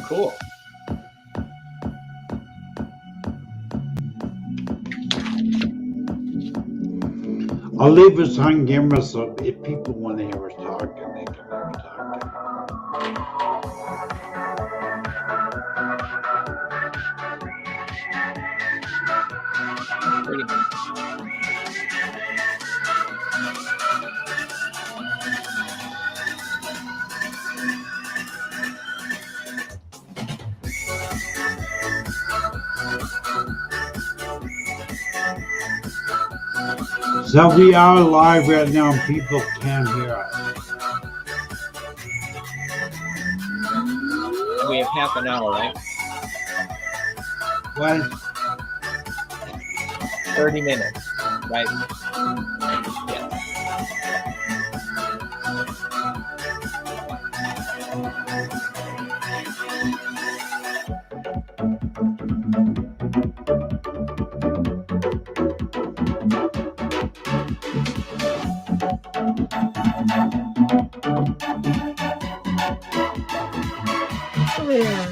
Cool. I'll leave us on camera so if people want to hear us talking, they can hear us talking. Pretty. So we are live right now and people can hear us. We have half an hour, right? What? 30 minutes, right? Yeah.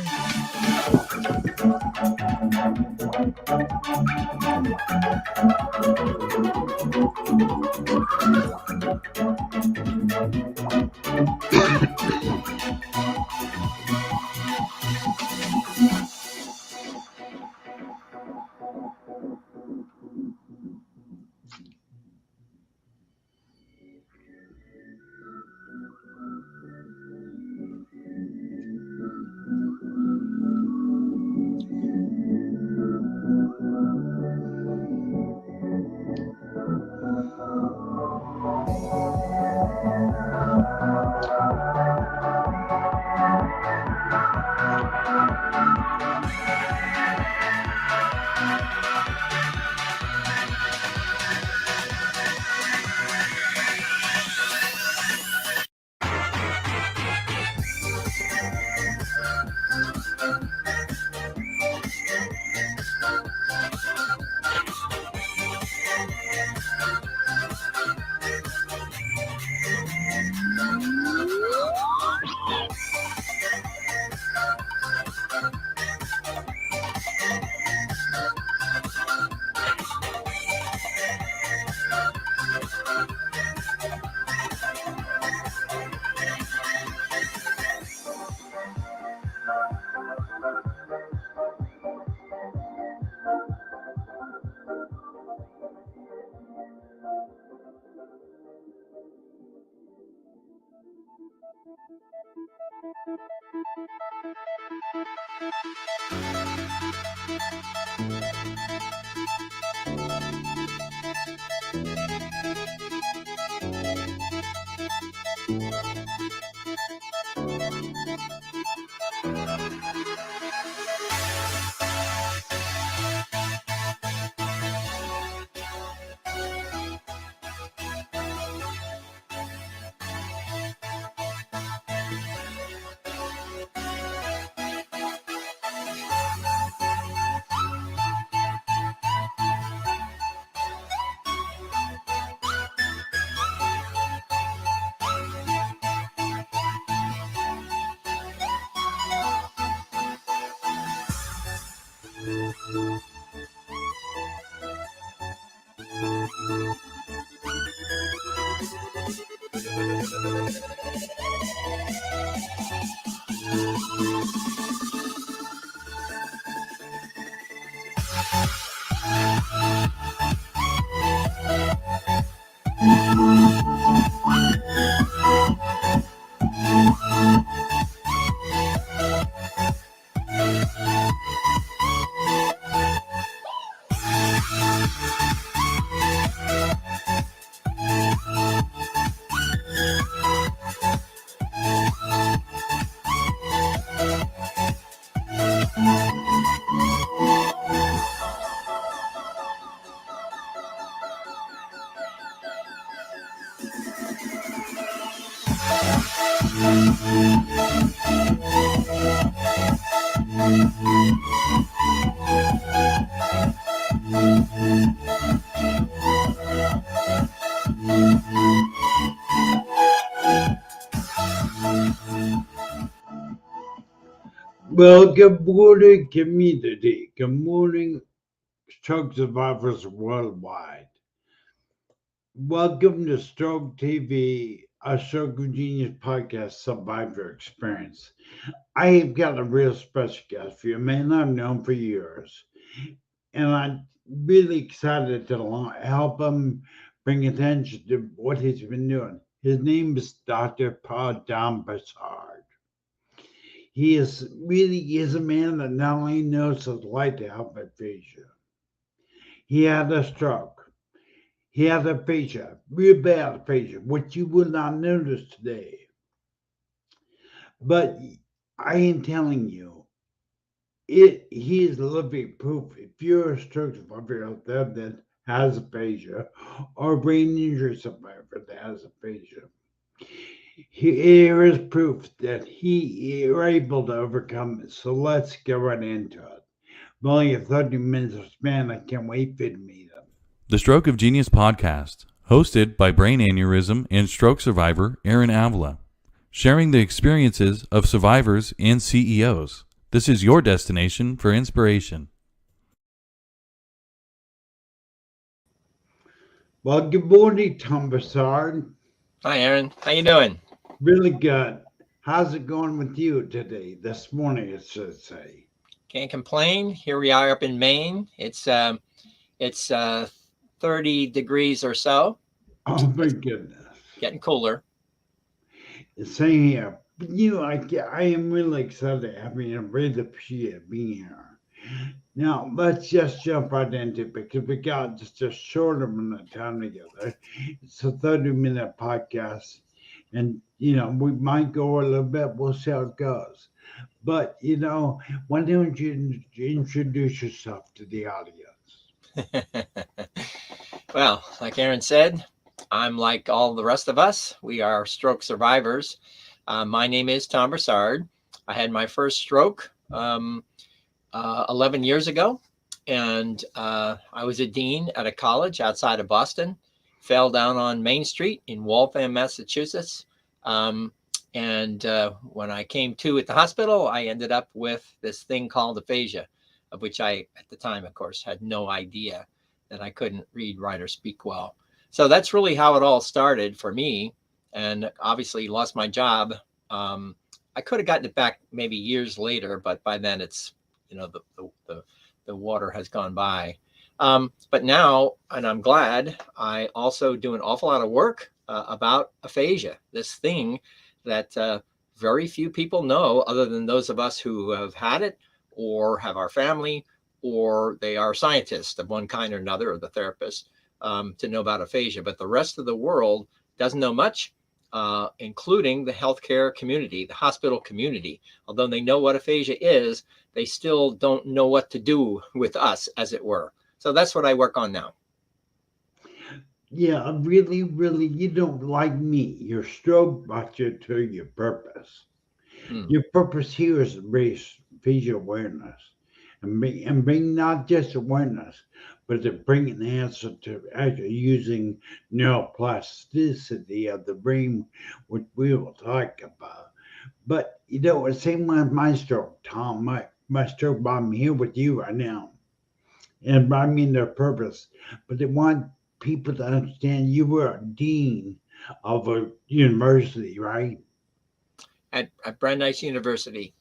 Well, good morning, community. Good morning, stroke survivors worldwide. Welcome to Stroke TV, a Stroke of Genius podcast survivor experience. I have got a real special guest for you, a man I've known for years, and I'm really excited to help him bring attention to what he's been doing. His name is Dr. Broussard. He is a man that not only knows what it's like to help aphasia. He had a stroke. He had aphasia, real bad aphasia, which you will not notice today. But I am telling you, he is living proof. If you're a stroke survivor out there that has aphasia, or brain injury survivor that has aphasia, here is proof that he is able to overcome it. So let's get right into it. Only a 30 minutes of span. I can't wait for you to meet him. The Stroke of Genius podcast, hosted by brain aneurysm and stroke survivor Aaron Avila, sharing the experiences of survivors and CEOs. This is your destination for inspiration. Well, good morning, Tom Broussard. Hi, Aaron. How you doing? Really good. How's it going with you today? This morning, I should say. Can't complain. Here we are up in Maine. It's 30 degrees or so. Oh my goodness. Getting cooler. Same here. But I am really excited having you. Really appreciate being here. Now, let's just jump right into it because we got just a short amount of time together. It's a 30-minute podcast. And, we might go a little bit. We'll see how it goes. But, why don't you introduce yourself to the audience? Well, like Aaron said, I'm like all the rest of us. We are stroke survivors. My name is Tom Broussard. I had my first stroke 11 years ago, and I was a dean at a college outside of Boston. Fell down on Main Street in Waltham, Massachusetts. And when I came to at the hospital, I ended up with this thing called aphasia, of which I, at the time, of course, had no idea that I couldn't read, write, or speak well. So that's really how it all started for me. And obviously lost my job. I could have gotten it back maybe years later, but by then it's, the water has gone by. But now, and I'm glad, I also do an awful lot of work about aphasia, this thing that very few people know other than those of us who have had it or have our family, or they are scientists of one kind or another, or the therapist, to know about aphasia. But the rest of the world doesn't know much, including the healthcare community, the hospital community. Although they know what aphasia is, they still don't know what to do with us, as it were. So that's what I work on now. Yeah, really, you don't like me. Your stroke brought you to your purpose. Your purpose here is to raise aphasia awareness and bring not just awareness, but to bring an answer to actually using neuroplasticity of the brain, which we will talk about. But the same with my stroke, Tom. My stroke brought me here with you right now. And brought me in their purpose. But they want people to understand you were a dean of a university, right? At Brandeis University.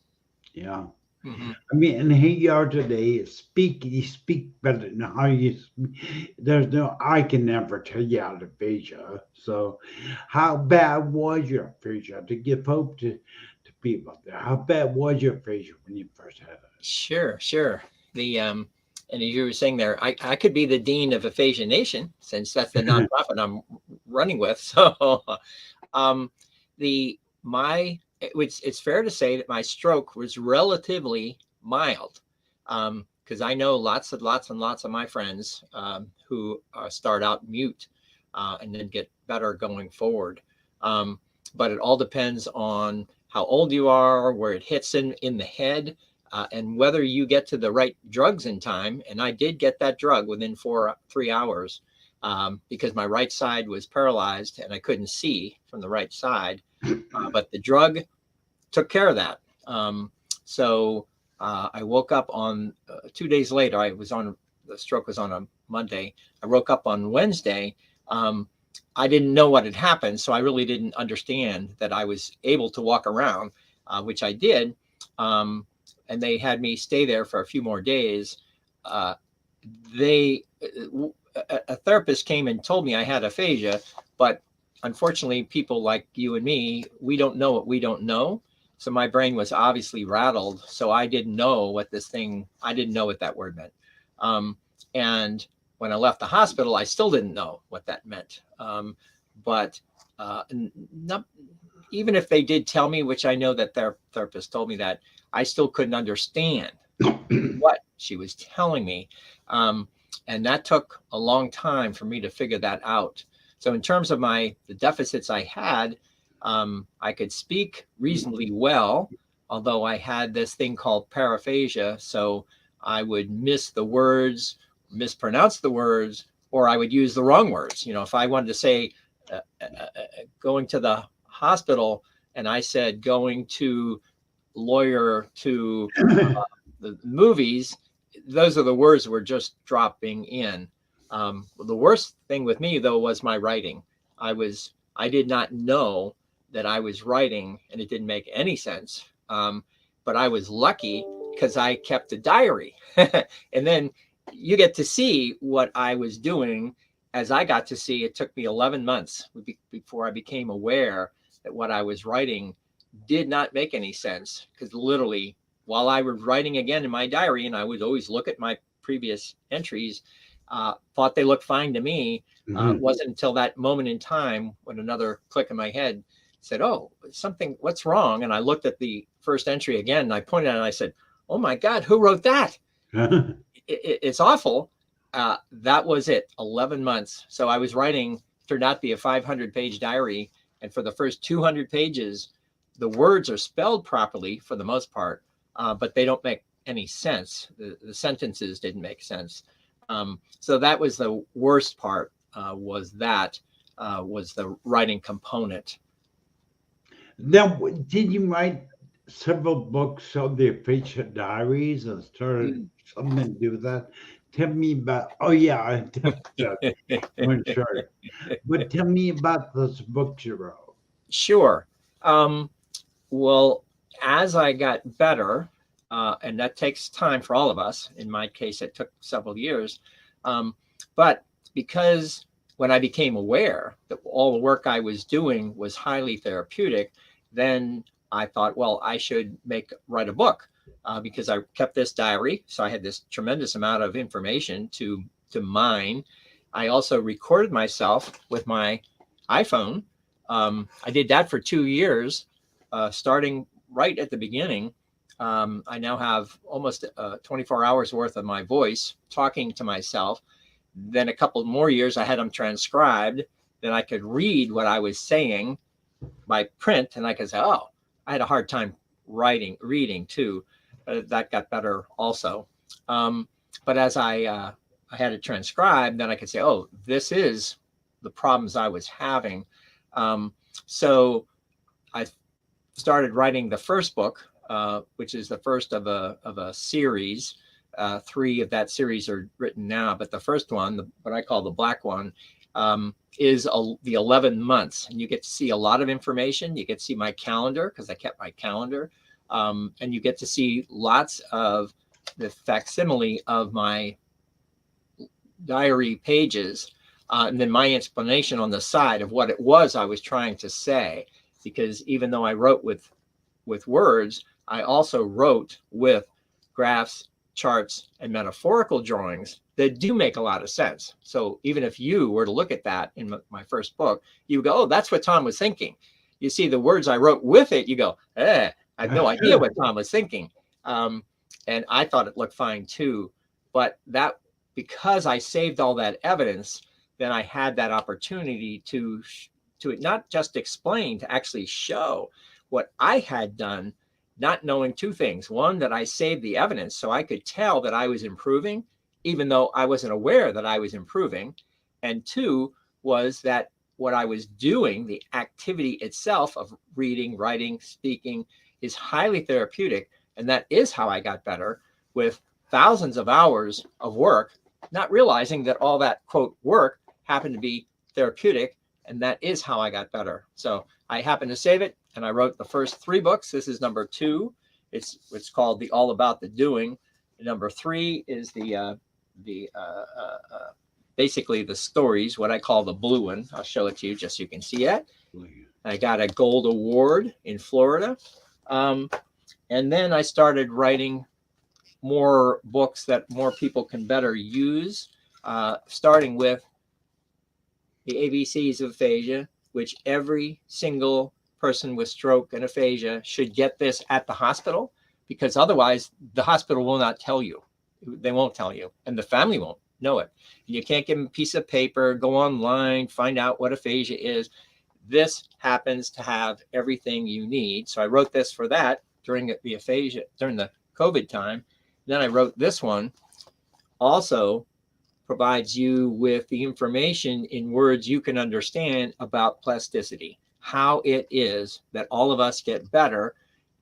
Yeah. Mm-hmm. I mean, and here you are today. You speak better than how you speak. I can never tell you how to aphasia. So, how bad was your aphasia? To give hope to people out there, how bad was your aphasia when you first had it? Sure. And as you were saying there, I could be the dean of Aphasia Nation, since that's the nonprofit I'm running with. So, it's fair to say that my stroke was relatively mild, because I know lots and lots of my friends who start out mute and then get better going forward. But it all depends on how old you are, where it hits in the head, and whether you get to the right drugs in time. And I did get that drug within 3 hours, because my right side was paralyzed and I couldn't see from the right side. But the drug took care of that. So I woke up on 2 days later. The stroke was on a Monday. I woke up on Wednesday. I didn't know what had happened, so I really didn't understand that I was able to walk around, which I did. And they had me stay there for a few more days. They a therapist came and told me I had aphasia, but unfortunately, people like you and me, we don't know what we don't know. So my brain was obviously rattled. So I didn't know what I didn't know what that word meant. And when I left the hospital, I still didn't know what that meant. But not, even if they did tell me, which I know that their therapist told me that, I still couldn't understand what she was telling me. And that took a long time for me to figure that out. So in terms of the deficits I had, I could speak reasonably well, although I had this thing called paraphasia. So I would miss the words, mispronounce the words, or I would use the wrong words. If I wanted to say going to the hospital and I said going to lawyer to the movies, those are the words that were just dropping in. The worst thing with me, though, was my writing. I did not know that I was writing, and it didn't make any sense. But I was lucky because I kept a diary. And then you get to see what I was doing. As I got to see, it took me 11 months before I became aware that what I was writing did not make any sense, because literally while I was writing again in my diary, and I would always look at my previous entries, thought they looked fine to me. It wasn't until that moment in time when another click in my head said, oh, what's wrong? And I looked at the first entry again, and I pointed at it and I said, oh my God, who wrote that? It's awful. That was it, 11 months. So I was writing, turned out to be a 500-page diary. And for the first 200 pages, the words are spelled properly for the most part, but they don't make any sense. The sentences didn't make sense. So that was the worst part, was the writing component. Now, did you write several books of the aphasia diaries and started something to do with that? Tell me about, oh yeah, I definitely one sure. But tell me about those books you wrote. Sure. Well, as I got better, and that takes time for all of us. In my case, it took several years. But because when I became aware that all the work I was doing was highly therapeutic, then I thought, well, I should write a book, because I kept this diary. So I had this tremendous amount of information to mine. I also recorded myself with my iPhone. I did that for 2 years, starting right at the beginning. I now have almost 24 hours worth of my voice talking to myself. Then a couple more years, I had them transcribed. Then I could read what I was saying by print, and I could say, oh, I had a hard time reading too. That got better also. But as I had it transcribed, then I could say, oh, this is the problems I was having. So I started writing the first book, which is the first of a series. 3 of that series are written now, but the first one, what I call the black one, is the 11 months. And you get to see a lot of information. You get to see my calendar, because I kept my calendar. And you get to see lots of the facsimile of my diary pages. And then my explanation on the side of what it was I was trying to say. Because even though I wrote with words, I also wrote with graphs, charts, and metaphorical drawings that do make a lot of sense. So even if you were to look at that in my first book, you go, oh, that's what Tom was thinking. You see the words I wrote with it, you go, I have no idea what Tom was thinking. And I thought it looked fine too. But because I saved all that evidence, then I had that opportunity to not just explain, to actually show what I had done, not knowing 2 things. One, that I saved the evidence so I could tell that I was improving, even though I wasn't aware that I was improving. And 2 was that what I was doing, the activity itself of reading, writing, speaking, is highly therapeutic. And that is how I got better, with thousands of hours of work, not realizing that all that quote work happened to be therapeutic. And that is how I got better. So I happened to save it, and I wrote the first 3 books. This is number 2. It's called The All About the Doing. Number 3 is basically the stories, what I call the blue one. I'll show it to you just so you can see it. I got a gold award in Florida. And then I started writing more books that more people can better use, starting with the ABCs of aphasia, which every single person with stroke and aphasia should get this at the hospital, because otherwise the hospital will not tell you. They won't tell you, and the family won't know it. You can't give them a piece of paper, go online, find out what aphasia is. This happens to have everything you need. So I wrote this for that during the aphasia, during the COVID time. Then I wrote this one, also provides you with the information in words you can understand about plasticity, how it is that all of us get better,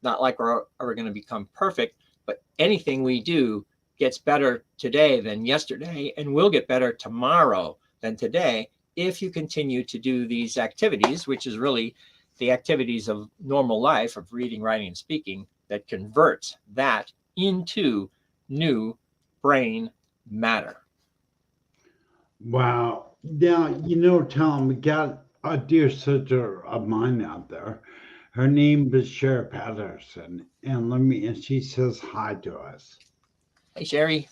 not like we're going to become perfect, but anything we do gets better today than yesterday, and will get better tomorrow than today if you continue to do these activities, which is really the activities of normal life, of reading, writing, and speaking, that converts that into new brain matter. Wow. Now, Tom, we got a dear sister of mine out there. Her name is Sherry Patterson, and she says hi to us. Hey, Sherry.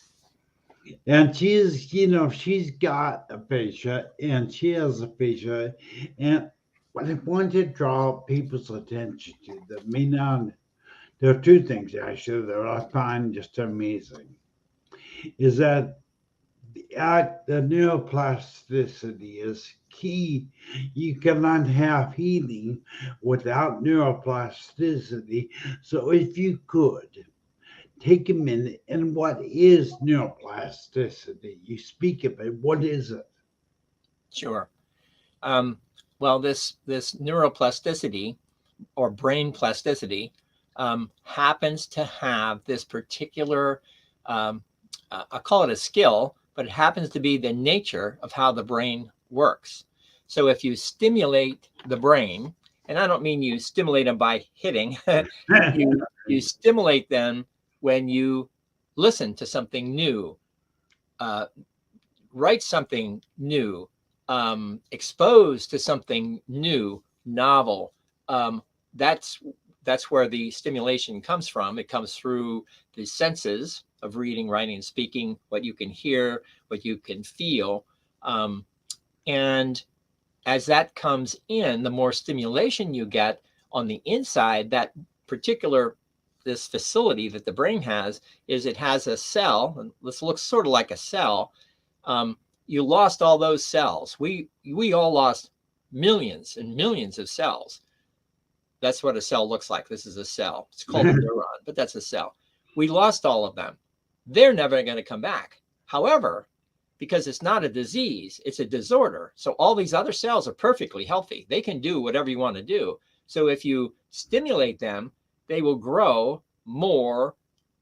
And she's got aphasia, and she has aphasia. And what I want to draw people's attention to that may not, there are 2 things actually that I find just amazing, is that the neuroplasticity is key. You cannot have healing without neuroplasticity. So if you could take a minute, and what is neuroplasticity? You speak of it. What is it? Sure. Well, this neuroplasticity, or brain plasticity, happens to have this particular, I'll call it a skill, but it happens to be the nature of how the brain works. So if you stimulate the brain, and I don't mean you stimulate them by hitting, you stimulate them when you listen to something new, write something new, exposed to something new, novel. That's where the stimulation comes from. It comes through the senses of reading, writing, and speaking, what you can hear, what you can feel. And as that comes in, the more stimulation you get on the inside, that particular, this facility that the brain has, is it has a cell, and this looks sort of like a cell. You lost all those cells. We all lost millions and millions of cells. That's what a cell looks like. This is a cell. It's called a neuron, but that's a cell. We lost all of them. They're never going to come back. However, because it's not a disease, it's a disorder. So all these other cells are perfectly healthy. They can do whatever you want to do. So if you stimulate them, they will grow more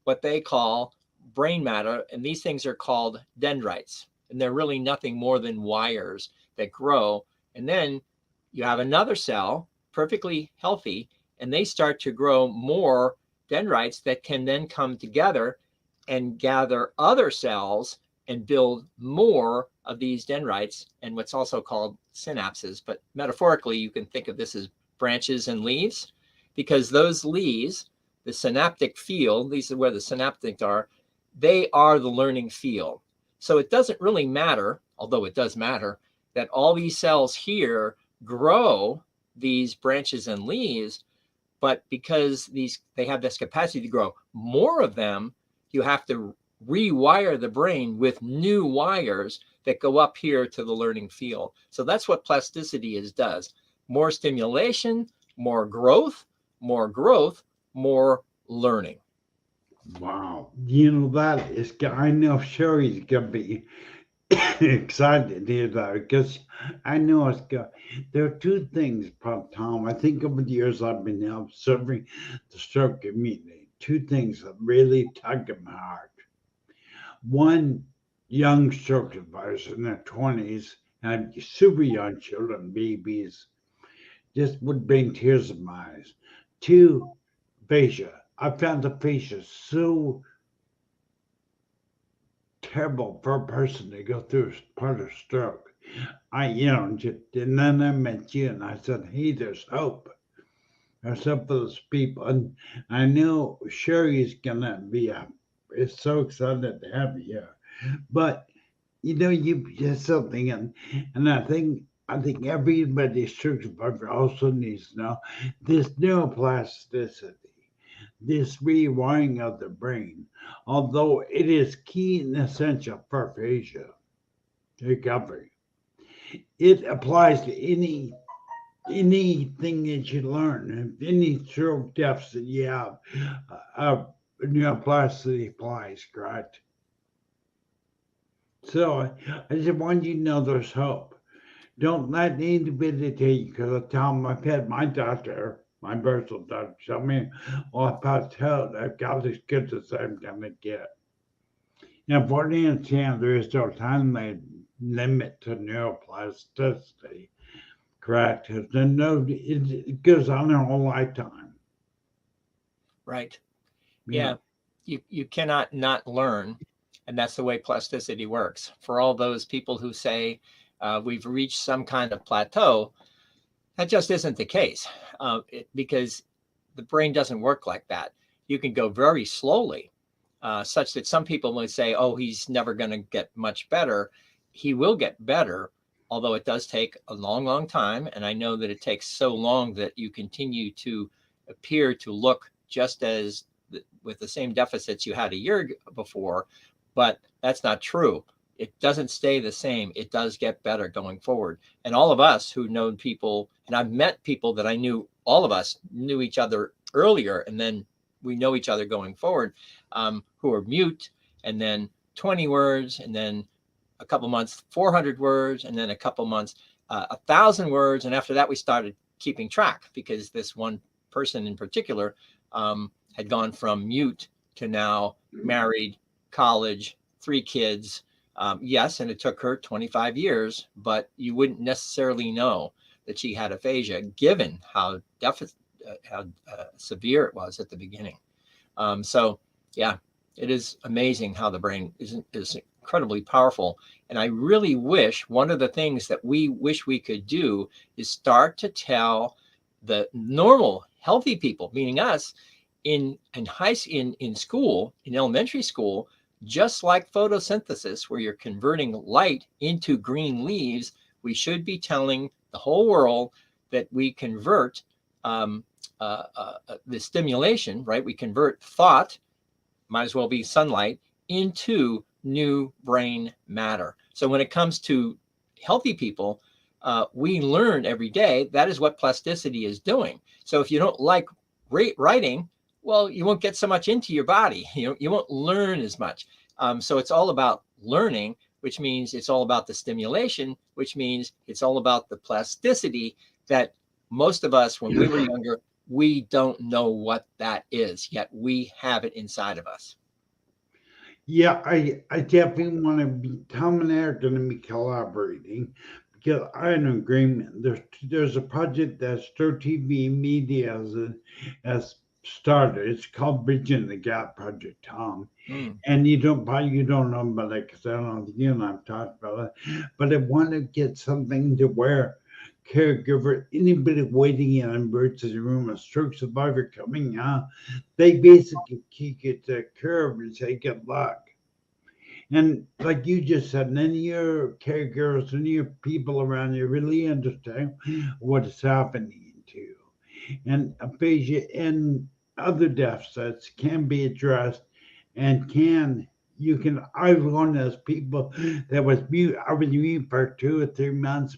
what they call brain matter. And these things are called dendrites. And they're really nothing more than wires that grow. And then you have another cell, perfectly healthy, and they start to grow more dendrites that can then come together and gather other cells and build more of these dendrites, and what's also called synapses. But metaphorically, you can think of this as branches and leaves, because those leaves, the synaptic field, these are where the synaptics are, they are the learning field. So it doesn't really matter, although it does matter, that all these cells here grow these branches and leaves, but because they have this capacity to grow more of them, you have to rewire the brain with new wires that go up here to the learning field. So that's what plasticity does. More stimulation, more growth, more learning. Wow. That is, I know Sherry's going to be excited to hear that, because I know there are 2 things, Tom. I think over the years I've been observing the stroke community. two things that really tug at my heart. One, young stroke survivors in their 20s and super young children, babies, just would bring tears to my eyes. Two, aphasia. I found aphasia so terrible for a person to go through part of stroke. And then I met you and I said, hey, there's hope. There's hope for those people. And I know Sherry's gonna be is so excited to have you here. But you just something and I think everybody stroke survivor also needs to know this neuroplasticity, this rewiring of the brain, although it is key and essential for aphasia recovery. It applies to anything that you learn, if any stroke deficit you have, neuroplasticity applies, correct? So I just want you to know there's hope. Don't let any debilitate you, because I tell them I've had my doctor, my personal doctor, tell me, well, if I tell I've got as good as I'm going to get. Now, for the understand, there is no time limit to neuroplasticity, correct? It goes on their whole lifetime. Right. Yeah. You cannot not learn. And that's the way plasticity works. For all those people who say we've reached some kind of plateau, that just isn't the case, because the brain doesn't work like that. You can go very slowly, such that some people would say, oh, he's never going to get much better. He will get better, although it does take a long, long time. And I know that it takes so long that you continue to appear to look just as with the same deficits you had a year before, but that's not true. It doesn't stay the same. It does get better going forward. And all of us who know people, and I've met people that I knew, all of us knew each other earlier, and then we know each other going forward, who are mute, and then 20 words, and then a couple months, 400 words, and then a couple months, 1,000 words. And after that, we started keeping track, because this one person in particular had gone from mute to now married, college, 3 kids. Yes, and it took her 25 years, but you wouldn't necessarily know that she had aphasia, given how severe it was at the beginning. So, yeah, it is amazing how the brain is incredibly powerful. And I really wish, one of the things that we wish we could do is start to tell the normal, healthy people, meaning us, in school, in elementary school, just like photosynthesis, where you're converting light into green leaves, we should be telling the whole world that we convert the stimulation, right? We convert thought, might as well be sunlight, into new brain matter. So when it comes to healthy people, we learn every day. That is what plasticity is doing. So if you don't like writing, well, you won't get so much into your body. You won't learn as much. So it's all about learning, which means it's all about the stimulation, which means it's all about the plasticity that most of us, when we were younger, we don't know what that is, yet we have it inside of us. Yeah, I definitely want to be, Tom and I are going to be collaborating, because I'm in agreement. There's a project that Stroke TV Media has started. It's called Bridging the Gap Project, Tom. And you don't know about it, because I don't know if you and I've talked about it. But I want to get something to where caregiver, anybody waiting in an emergency room, a stroke survivor coming out, they basically kick it to the curb and say good luck. And like you just said, none of your caregivers, none of your people around you really understand what is happening to you. And aphasia and other deficits can be addressed, and I was one of those people that was mute. I was mute for 2 or 3 months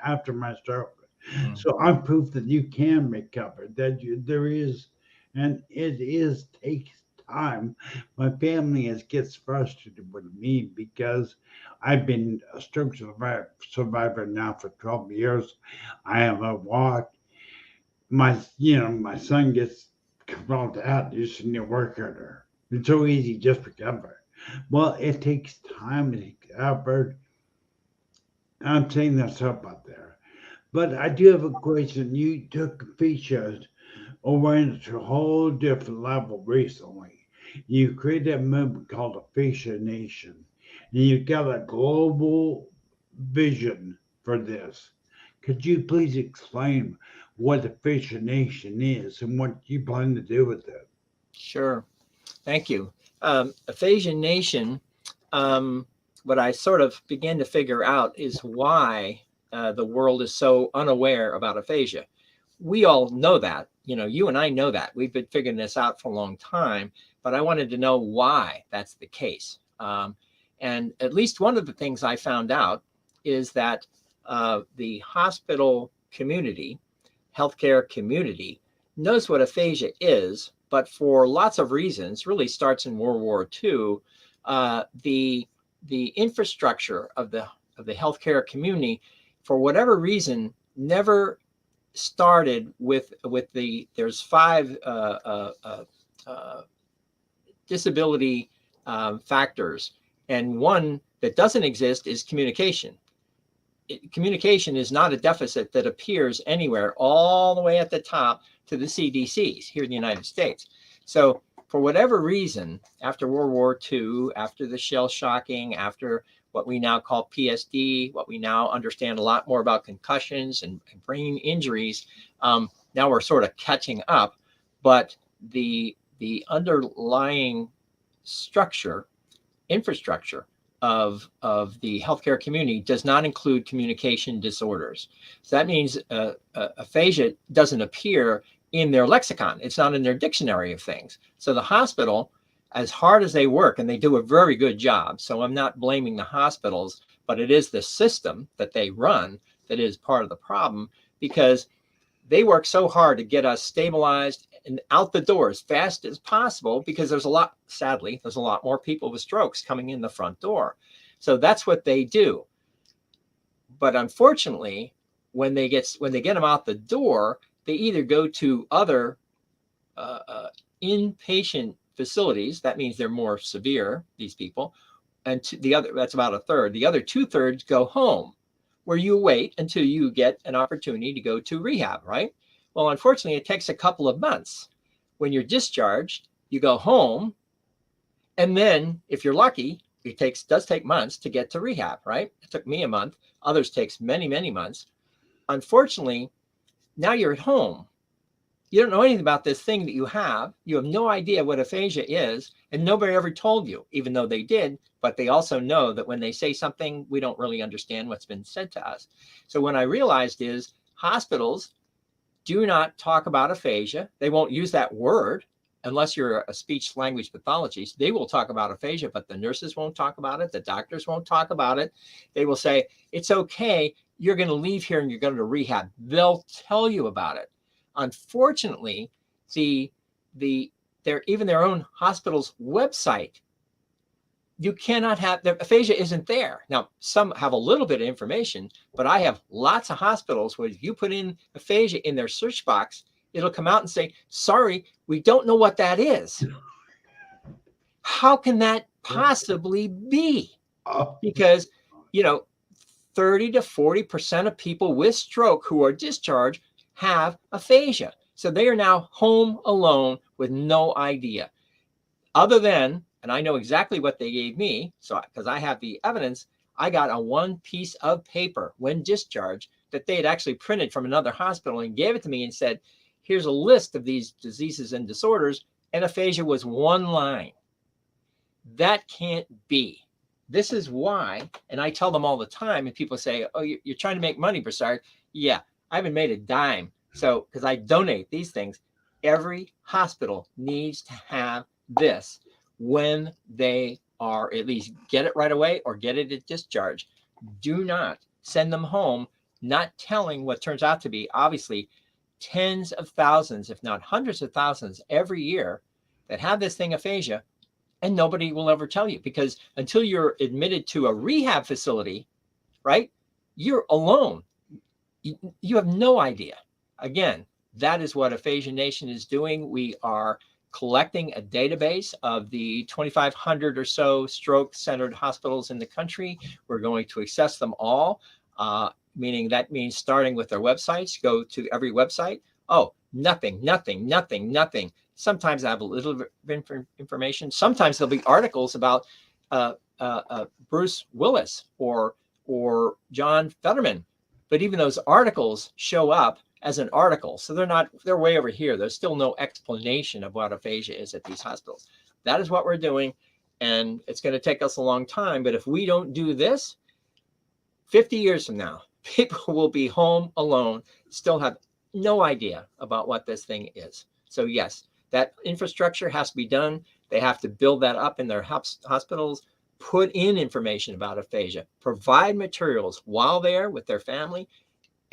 after my stroke. So I'm proof that you can recover, that there is, and it takes time. My family gets frustrated with me, because I've been a stroke survivor now for 12 years. I haven't walked. My son gets come out out. You just need to work harder. It's so easy just to recover. Well, it takes time to recover. I'm saying that's up out there. But I do have a question. You took aphasia over into a whole different level recently. You created a movement called Aphasia Nation. And you got a global vision for this. Could you please explain what Aphasia Nation is and what you plan to do with it? Sure. Thank you. Aphasia Nation, what I sort of began to figure out is why the world is so unaware about aphasia. We all know that, you and I know that. We've been figuring this out for a long time, but I wanted to know why that's the case. And at least one of the things I found out is that the hospital community, healthcare community, knows what aphasia is, but for lots of reasons, really starts in World War II, the infrastructure of the healthcare community, for whatever reason, never started with there's 5 disability factors, and one that doesn't exist is communication. Communication is not a deficit that appears anywhere all the way at the top to the CDCs here in the United States. So for whatever reason, after World War II, after the shell shocking, after what we now call Ph.D., what we now understand a lot more about concussions and brain injuries, now we're sort of catching up. But the underlying infrastructure of the healthcare community does not include communication disorders. So that means aphasia doesn't appear in their lexicon. It's not in their dictionary of things. So the hospital, as hard as they work, and they do a very good job, so I'm not blaming the hospitals, but it is the system that they run that is part of the problem, because they work so hard to get us stabilized and out the door as fast as possible, because sadly, there's a lot more people with strokes coming in the front door. So that's what they do. But unfortunately, when they get them out the door, they either go to other inpatient facilities. That means they're more severe, these people. And that's about a third. The other 2/3 go home, where you wait until you get an opportunity to go to rehab, right? Well, unfortunately, it takes a couple of months. When you're discharged, you go home, and then if you're lucky, it does take months to get to rehab, right? It took me a month. Others takes many, many months. Unfortunately, now you're at home. You don't know anything about this thing that you have. You have no idea what aphasia is, and nobody ever told you, even though they did. But they also know that when they say something, we don't really understand what's been said to us. So what I realized is hospitals do not talk about aphasia. They won't use that word unless you're a speech language pathologist. They will talk about aphasia, but the nurses won't talk about it. The doctors won't talk about it. They will say, it's okay. You're going to leave here and you're going to rehab. They'll tell you about it. Unfortunately, even their own hospital's website, you cannot have, the aphasia isn't there. Now, some have a little bit of information, but I have lots of hospitals where if you put in aphasia in their search box, it'll come out and say, sorry, we don't know what that is. How can that possibly be? Because, 30 to 40% of people with stroke who are discharged have aphasia. So they are now home alone with no idea. Other than, and I know exactly what they gave me, so because I have the evidence, I got a one piece of paper when discharged that they had actually printed from another hospital and gave it to me and said, here's a list of these diseases and disorders, and aphasia was one line. That can't be. This is why, and I tell them all the time, and people say, oh, you're trying to make money, Broussard. Yeah, I haven't made a dime. So, because I donate these things, every hospital needs to have this when they are, at least get it right away or get it at discharge. Do not send them home, not telling what turns out to be obviously tens of thousands, if not hundreds of thousands every year that have this thing, aphasia, and nobody will ever tell you, because until you're admitted to a rehab facility, right, you're alone. You have no idea. Again, that is what Aphasia Nation is doing. We are collecting a database of the 2,500 or so stroke-centered hospitals in the country. We're going to access them all, meaning that means starting with their websites, go to every website. Oh, nothing. Sometimes I have a little bit of information. Sometimes there'll be articles about Bruce Willis or John Fetterman. But even those articles show up as an article. So they're way over here. There's still no explanation of what aphasia is at these hospitals. That is what we're doing. And it's going to take us a long time. But if we don't do this, 50 years from now, people will be home alone, still have no idea about what this thing is. So yes, that infrastructure has to be done. They have to build that up in their hospitals, put in information about aphasia, provide materials while there with their family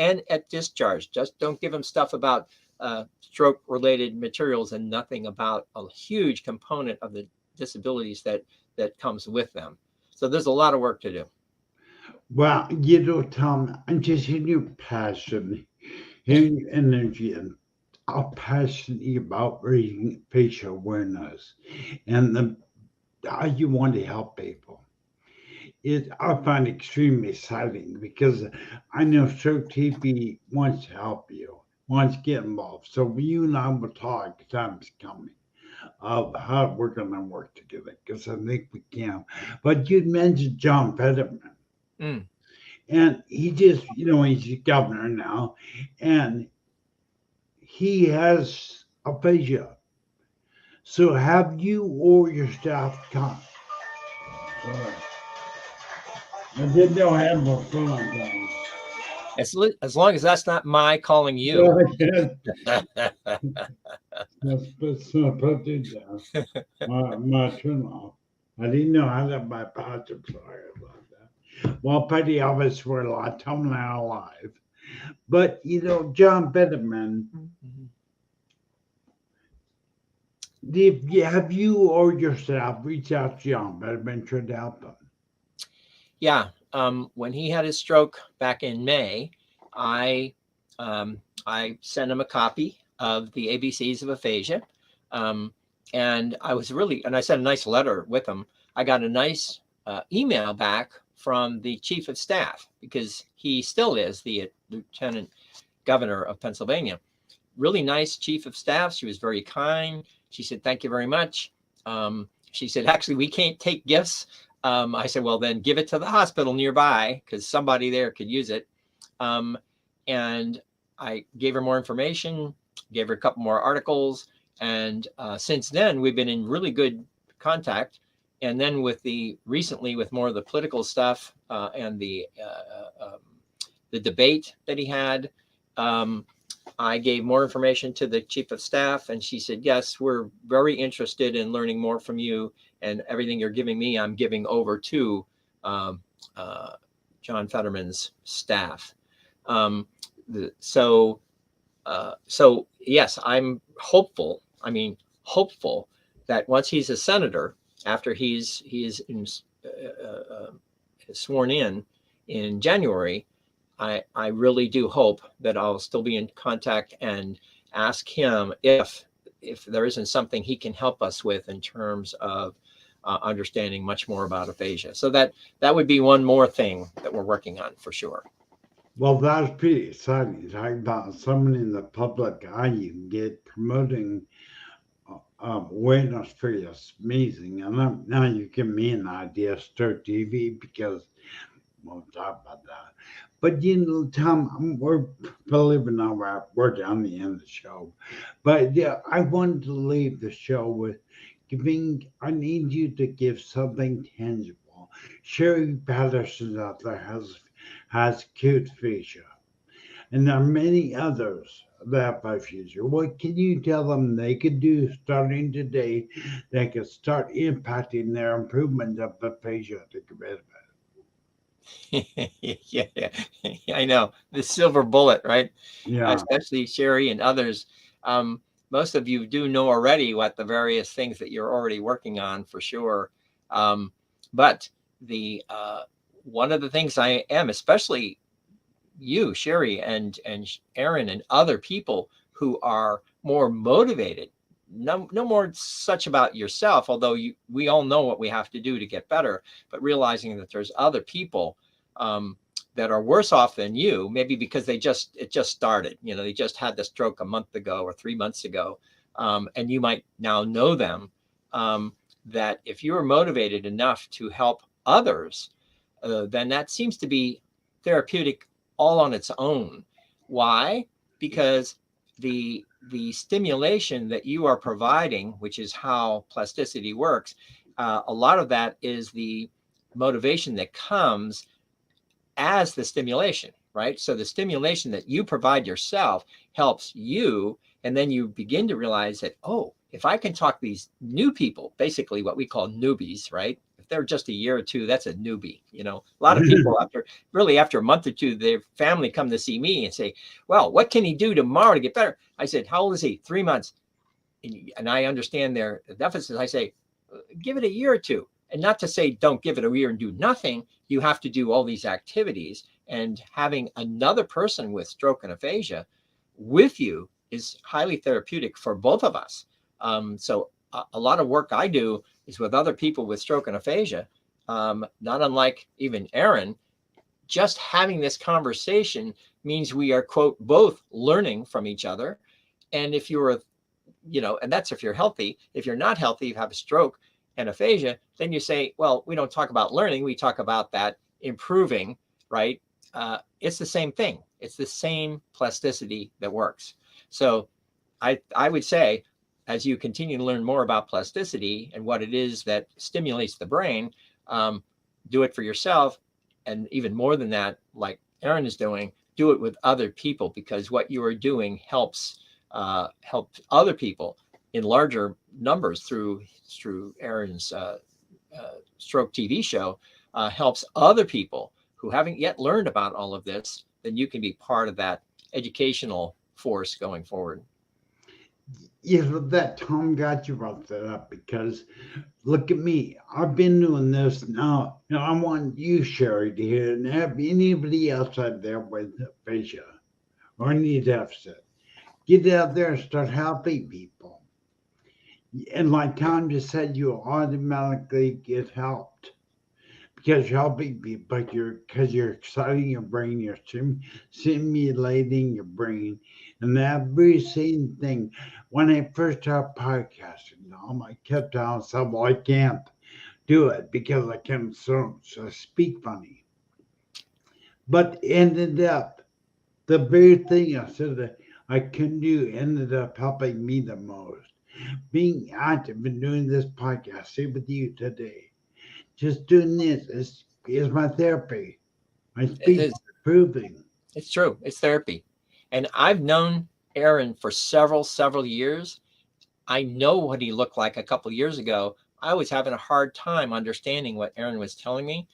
and at discharge. Just don't give them stuff about stroke related materials and nothing about a huge component of the disabilities that comes with them. So there's a lot of work to do. Well, Tom, I'm just hearing your passion, hearing your energy, and how passionate about raising facial awareness and how you want to help people. I find extremely exciting because I know Stroke TV wants to help you, wants to get involved. So you and I will talk, the time's coming, of how we're going to work together because I think we can. But you mentioned John Fetterman. Mm. And he just, he's a governor now, and he has aphasia. So have you or your staff come? I didn't know I had my phone on. As long as that's not my calling you. Let's put it down. My turn off. I didn't know how to my password. Sorry about that. Well, pretty obvious we're a lot of time now alive. But, John Fetterman, have you or your staff reached out to John Fetterman to help him? Yeah. When he had his stroke back in May, I sent him a copy of the ABCs of aphasia. And I sent a nice letter with him. I got a nice email back from the chief of staff because he still is the lieutenant governor of Pennsylvania. Really nice chief of staff. She was very kind. She said, "Thank you very much." She said, "Actually, we can't take gifts." I said, "Well, then give it to the hospital nearby because somebody there could use it." And I gave her more information, gave her a couple more articles. And since then, we've been in really good contact. And then recently with more of the political stuff and the debate that he had, I gave more information to the chief of staff, and she said, "Yes, we're very interested in learning more from you, and everything you're giving me, I'm giving over to John Fetterman's staff." So yes, I'm hopeful. Hopeful that once he's a senator, after he's sworn in January, I really do hope that I'll still be in contact and ask him if there isn't something he can help us with in terms of understanding much more about aphasia. So that would be one more thing that we're working on for sure. Well, that's pretty exciting. Talking about someone in the public eye you can get promoting awareness for you. It's amazing. And now you give me an idea, start TV, because we'll talk about that. But Tom, we're believing we're down the end of the show. But yeah, I wanted to leave the show with I need you to give something tangible. Sherry Patterson out there has acute aphasia. And there are many others that have aphasia. What can you tell them they could do starting today that could start impacting their improvement of aphasia to get rid of it? Yeah, I know. The silver bullet, right? Yeah. Especially Sherry and others. Most of you do know already what the various things that you're already working on for sure. But one of the things I am, especially you, Sherry, and Aaron, and other people who are more motivated, no more such about yourself, although we all know what we have to do to get better, but realizing that there's other people that are worse off than you, maybe because it just started, they just had the stroke a month ago or 3 months ago, and you might now know them, that if you are motivated enough to help others, then that seems to be therapeutic all on its own. Why? Because the stimulation that you are providing, which is how plasticity works, a lot of that is the motivation that comes as the stimulation, right? So the stimulation that you provide yourself helps you, and then you begin to realize that, oh, if I can talk these new people, basically what we call newbies, right? If they're just a year or two, that's a newbie. A lot of people after a month or two, their family come to see me and say, well, what can he do tomorrow to get better? I said, how old is he? 3 months. And I understand their deficits. I say, give it a year or two. And not to say don't give it a year and do nothing. You have to do all these activities, and having another person with stroke and aphasia with you is highly therapeutic for both of us. So a lot of work I do is with other people with stroke and aphasia, not unlike even Aaron. Just having this conversation means we are, quote, both learning from each other. And if you're, and that's if you're healthy. If you're not healthy, you have a stroke and aphasia, then you say, well, we don't talk about learning. We talk about that improving, right? It's the same thing. It's the same plasticity that works. So I would say, as you continue to learn more about plasticity and what it is that stimulates the brain, do it for yourself. And even more than that, like Aaron is doing, do it with other people, because what you are doing helps other people in larger numbers through Aaron's stroke TV show, helps other people who haven't yet learned about all of this. Then you can be part of that educational force going forward. Yeah, that Tom got you brought that up, because look at me. I've been doing this now. I want you, Sherry, to hear it, and have anybody else out there with aphasia or any deficit. Get out there and start helping people. And like Tom just said, you automatically get helped because you're helping people, because you're exciting your brain, you're stimulating your brain. And that very same thing, when I first started podcasting, I kept telling myself, well, I can't do it because I can't speak funny. But ended up, the very thing I said that I couldn't do ended up helping me the most. Being active and doing this podcast, same with you today. Just doing this is my therapy. My speech is improving. It's true. It's therapy. And I've known Aaron for several years. I know what he looked like a couple of years ago. I was having a hard time understanding what Aaron was telling me.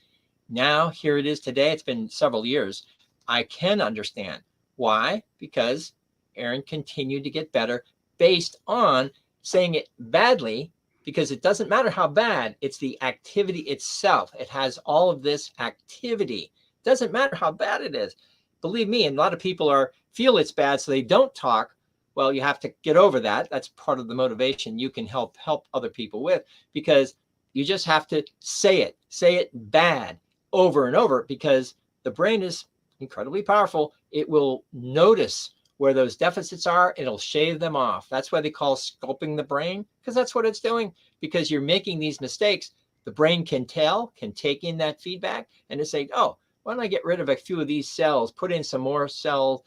Now, here it is today. It's been several years. I can understand. Why? Because Aaron continued to get better based on saying it badly, because it doesn't matter how bad, it's the activity itself. It has all of this activity. It doesn't matter how bad it is. Believe me, and a lot of people feel it's bad, so they don't talk. Well, you have to get over that. That's part of the motivation you can help other people with, because you just have to say it bad over and over, because the brain is incredibly powerful. It will notice where those deficits are, it'll shave them off. That's why they call sculpting the brain, because that's what it's doing. Because you're making these mistakes, the brain can take in that feedback and to say, oh, why don't I get rid of a few of these cells, put in some more cell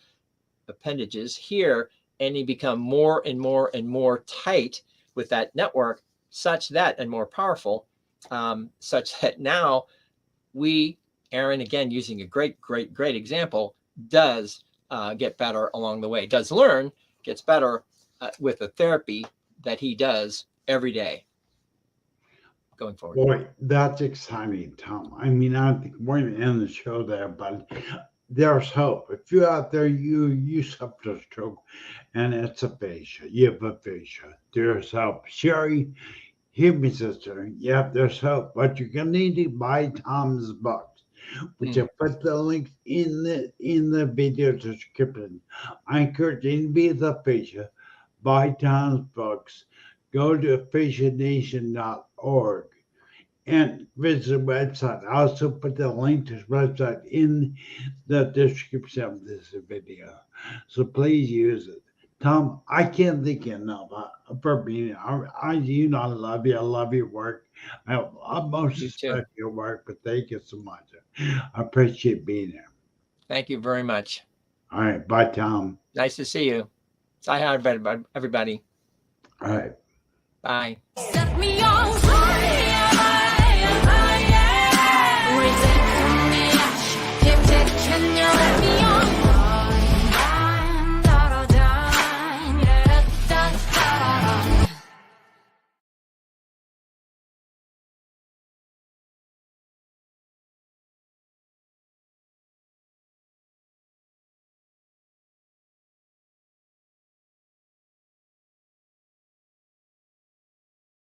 appendages here, and you become more and more and more tight with that network, such that, and more powerful, such that now Aaron, again, using a great example, does get better along the way, does learn, gets better with the therapy that he does every day going forward. Boy, that's exciting, Tom. I mean, I think we're going to end the show there, but there's hope. If you're out there, you suffer a stroke and it's aphasia, you have aphasia, there's hope. Sherry, hear me, sister. Yep, there's hope, but you're going to need to buy Tom's books. which I put the links in the video description. I encourage anybody in the aphasia, buy Tom's books, go to aphasianation.org and visit the website. I also put the link to his website in the description of this video. So please use it. Tom, I can't thank you enough for being here. I love you. I love your work. I most You too. respect your work, but thank you so much. I appreciate being here. Thank you very much. All right. Bye, Tom. Nice to see you. Say hi, everybody. All right. Bye. Set me on fire.